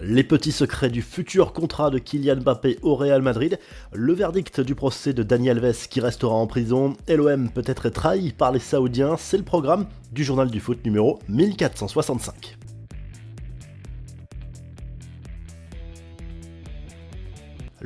Les petits secrets du futur contrat de Kylian Mbappé au Real Madrid, le verdict du procès de Dani Alves qui restera en prison, et l'OM peut être trahi par les Saoudiens, c'est le programme du journal du foot numéro 1465.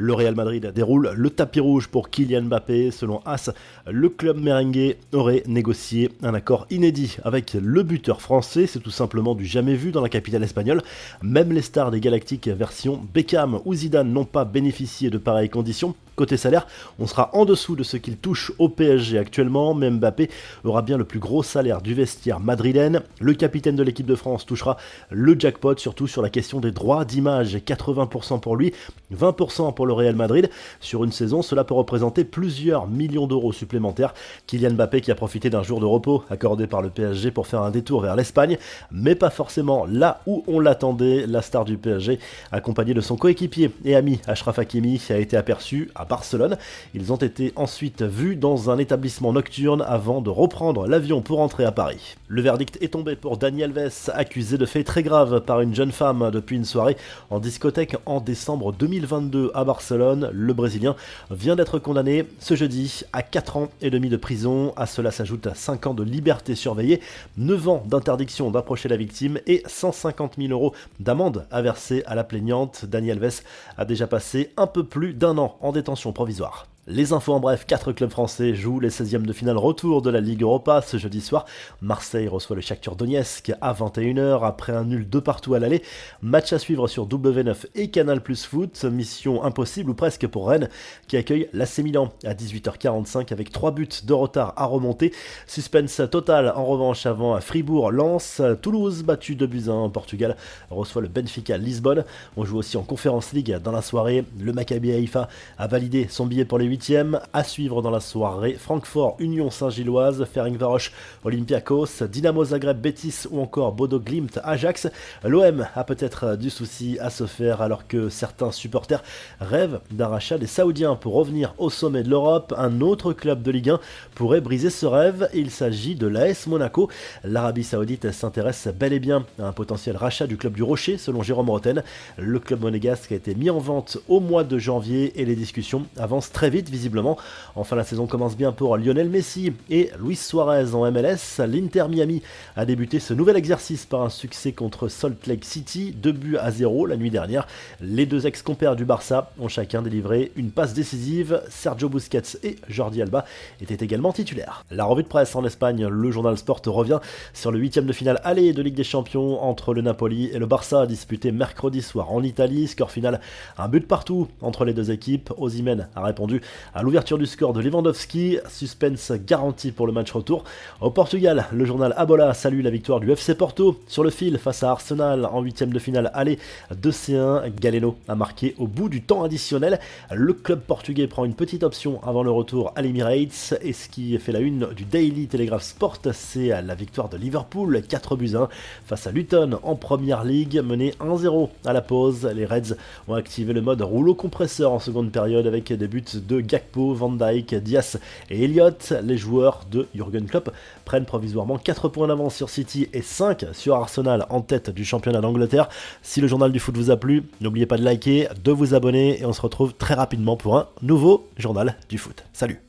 Le Real Madrid déroule le tapis rouge pour Kylian Mbappé. Selon AS, le club merengue aurait négocié un accord inédit avec le buteur français. C'est tout simplement du jamais vu dans la capitale espagnole. Même les stars des Galactiques version Beckham ou Zidane n'ont pas bénéficié de pareilles conditions. Côté salaire, on sera en dessous de ce qu'il touche au PSG actuellement, mais Mbappé aura bien le plus gros salaire du vestiaire madrilène. Le capitaine de l'équipe de France touchera le jackpot, surtout sur la question des droits d'image, 80% pour lui, 20% pour le Real Madrid. Sur une saison, cela peut représenter plusieurs millions d'euros supplémentaires. Kylian Mbappé qui a profité d'un jour de repos accordé par le PSG pour faire un détour vers l'Espagne, mais pas forcément là où on l'attendait. La star du PSG, accompagné de son coéquipier et ami Achraf Hakimi, a été aperçu à Barcelone. Ils ont été ensuite vus dans un établissement nocturne avant de reprendre l'avion pour rentrer à Paris. Le verdict est tombé pour Dani Alves, accusé de faits très graves par une jeune femme depuis une soirée en discothèque en décembre 2022 à Barcelone. Le Brésilien vient d'être condamné ce jeudi à 4 ans et demi de prison. À cela s'ajoutent 5 ans de liberté surveillée, 9 ans d'interdiction d'approcher la victime et 150 000 euros d'amende à verser à la plaignante. Dani Alves a déjà passé un peu plus d'un an en détention provisoire. Les infos en bref, 4 clubs français jouent les 16e de finale retour de la Ligue Europa ce jeudi soir. Marseille reçoit le Shakhtar Donetsk à 21h après un nul 2 partout à l'aller. Match à suivre sur W9 et Canal+ Foot. Mission impossible ou presque pour Rennes qui accueille l'AC Milan à 18h45 avec 3 buts de retard à remonter. Suspense total en revanche avant à Fribourg-Lens. Toulouse battu 2-1 en Portugal reçoit le Benfica Lisbonne. On joue aussi en Conference League dans la soirée. Le Maccabi Haïfa a validé son billet pour les 8e. À suivre dans la soirée, Francfort, Union Saint-Gilloise, Ferencváros, Olympiakos, Dynamo Zagreb, Betis ou encore Bodo Glimt, Ajax. L'OM a peut-être du souci à se faire alors que certains supporters rêvent d'un rachat des Saoudiens pour revenir au sommet de l'Europe. Un autre club de Ligue 1 pourrait briser ce rêve. Il s'agit de l'AS Monaco. L'Arabie Saoudite s'intéresse bel et bien à un potentiel rachat du club du Rocher selon Jérôme Roten. Le club monégasque a été mis en vente au mois de janvier et les discussions avancent très vite visiblement. Enfin, la saison commence bien pour Lionel Messi et Luis Suarez en MLS. L'Inter Miami a débuté ce nouvel exercice par un succès contre Salt Lake City, 2-0 la nuit dernière. Les deux ex-compères du Barça ont chacun délivré une passe décisive. Sergio Busquets et Jordi Alba étaient également titulaires. La revue de presse en Espagne, le journal Sport revient sur le 8e de finale aller de Ligue des Champions entre le Napoli et le Barça disputé mercredi soir en Italie. Score final, un but partout entre les deux équipes. Osimhen a répondu à l'ouverture du score de Lewandowski, suspense garanti pour le match retour. Au Portugal, le journal Abola salue la victoire du FC Porto sur le fil face à Arsenal en 8e de finale aller 2-1. Galeno a marqué au bout du temps additionnel. Le club portugais prend une petite option avant le retour à l'Emirates et ce qui fait la une du Daily Telegraph Sport, c'est la victoire de Liverpool 4-1 face à Luton en Première Ligue, mené 1-0 à la pause. Les Reds ont activé le mode rouleau compresseur en seconde période avec des buts de Gakpo, Van Dijk, Diaz et Elliott. Les joueurs de Jürgen Klopp prennent provisoirement 4 points d'avance sur City et 5 sur Arsenal en tête du championnat d'Angleterre. Si le journal du foot vous a plu, n'oubliez pas de liker, de vous abonner et on se retrouve très rapidement pour un nouveau journal du foot. Salut!